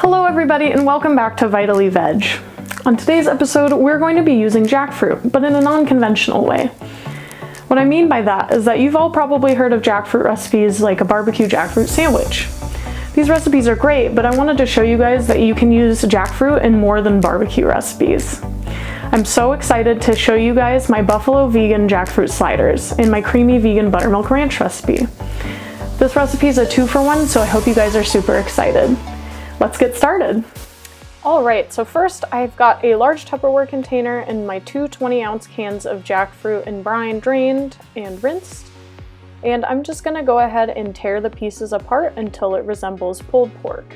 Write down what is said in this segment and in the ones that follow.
Hello everybody and welcome back to Vitally Veg. On today's episode, we're going to be using jackfruit, but in a non-conventional way. What I mean by that is that you've all probably heard of jackfruit recipes like a barbecue jackfruit sandwich. These recipes are great, but I wanted to show you guys that you can use jackfruit in more than barbecue recipes. I'm so excited to show you guys my Buffalo Vegan Jackfruit Sliders in my Creamy Vegan Buttermilk Ranch recipe. This recipe is a 2-for-1, so I hope you guys are super excited. Let's get started. Alright, so first I've got a large Tupperware container and my two 20-ounce cans of jackfruit and brine drained and rinsed. And I'm just going to go ahead and tear the pieces apart until it resembles pulled pork.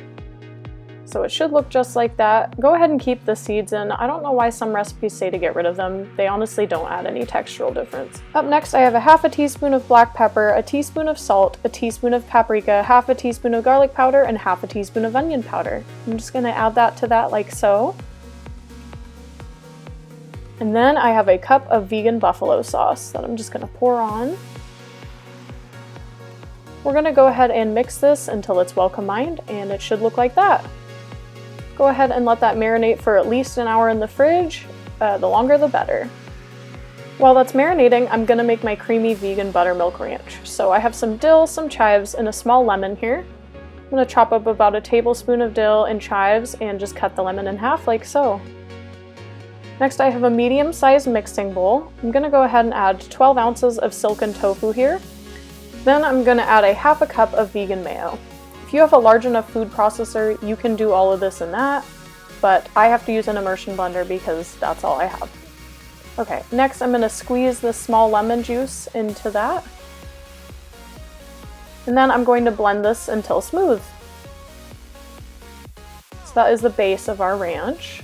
So it should look just like that. Go ahead and keep the seeds in. I don't know why some recipes say to get rid of them. They honestly don't add any textural difference. Up next I have a half a teaspoon of black pepper, a teaspoon of salt, a teaspoon of paprika, half a teaspoon of garlic powder, and half a teaspoon of onion powder. I'm just going to add that to that like so. And then I have a cup of vegan buffalo sauce that I'm just going to pour on. We're going to go ahead and mix this until it's well combined, and it should look like that. Go ahead and let that marinate for at least an hour in the fridge. The longer the better. While that's marinating, I'm going to make my Creamy Vegan Buttermilk Ranch. So I have some dill, some chives, and a small lemon here. I'm going to chop up about a tablespoon of dill and chives and just cut the lemon in half like so. Next I have a medium-sized mixing bowl. I'm going to go ahead and add 12 ounces of silken tofu here. Then I'm going to add a half a cup of vegan mayo. If you have a large enough food processor, you can do all of this in that, but I have to use an immersion blender because that's all I have. Okay, next I'm going to squeeze this small lemon juice into that. And then I'm going to blend this until smooth. So that is the base of our ranch.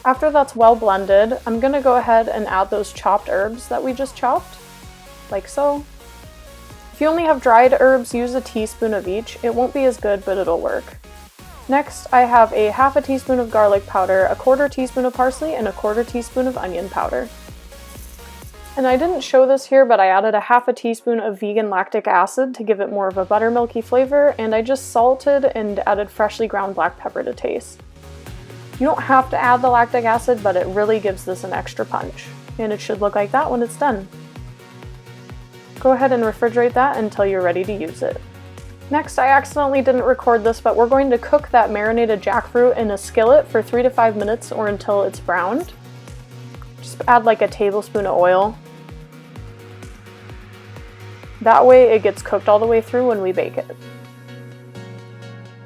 After that's well blended, I'm going to go ahead and add those chopped herbs that we just chopped, like so. If you only have dried herbs, use a teaspoon of each. It won't be as good, but it'll work. Next, I have a half a teaspoon of garlic powder, a 1/4 teaspoon of parsley, and a 1/4 teaspoon of onion powder. And I didn't show this here, but I added a half a teaspoon of vegan lactic acid to give it more of a buttermilky flavor, and I just salted and added freshly ground black pepper to taste. You don't have to add the lactic acid, but it really gives this an extra punch. And it should look like that when it's done. Go ahead and refrigerate that until you're ready to use it. Next, I accidentally didn't record this, but we're going to cook that marinated jackfruit in a skillet for 3 to 5 minutes or until it's browned. Just add like a tablespoon of oil. That way it gets cooked all the way through when we bake it.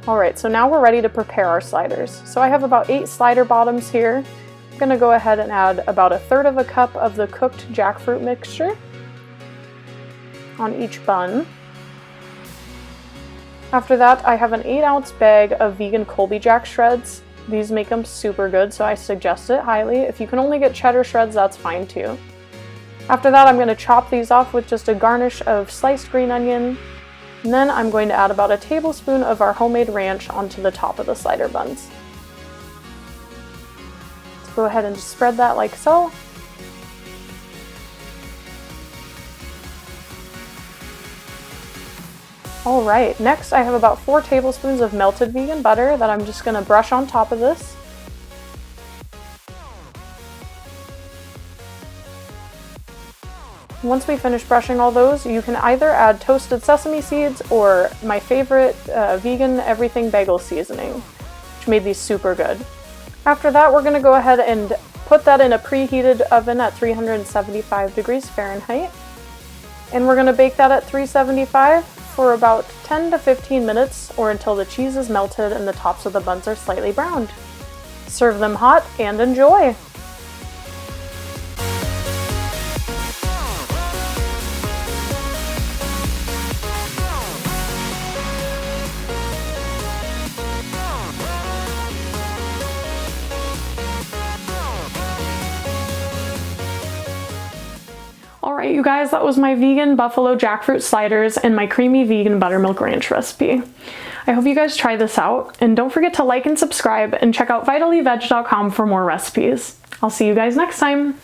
Alright, so now we're ready to prepare our sliders. So I have about 8 slider bottoms here. I'm going to go ahead and add about 1/3 cup of the cooked jackfruit mixture on each bun. After that, I have an 8-ounce bag of vegan Colby Jack shreds. These make them super good, so I suggest it highly. If you can only get cheddar shreds, that's fine too. After that, I'm going to chop these off with just a garnish of sliced green onion. And then I'm going to add about a tablespoon of our homemade ranch onto the top of the slider buns. Let's go ahead and just spread that like so. Alright, next I have about 4 tablespoons of melted vegan butter that I'm just going to brush on top of this. Once we finish brushing all those, you can either add toasted sesame seeds or my favorite vegan everything bagel seasoning, which made these super good. After that, we're going to go ahead and put that in a preheated oven at 375 degrees Fahrenheit. And we're going to bake that at 375 for about 10 to 15 minutes or until the cheese is melted and the tops of the buns are slightly browned. Serve them hot and enjoy! Alright you guys, that was my vegan buffalo jackfruit sliders and my creamy vegan buttermilk ranch recipe. I hope you guys try this out, and don't forget to like and subscribe and check out vitallyveg.com for more recipes. I'll see you guys next time!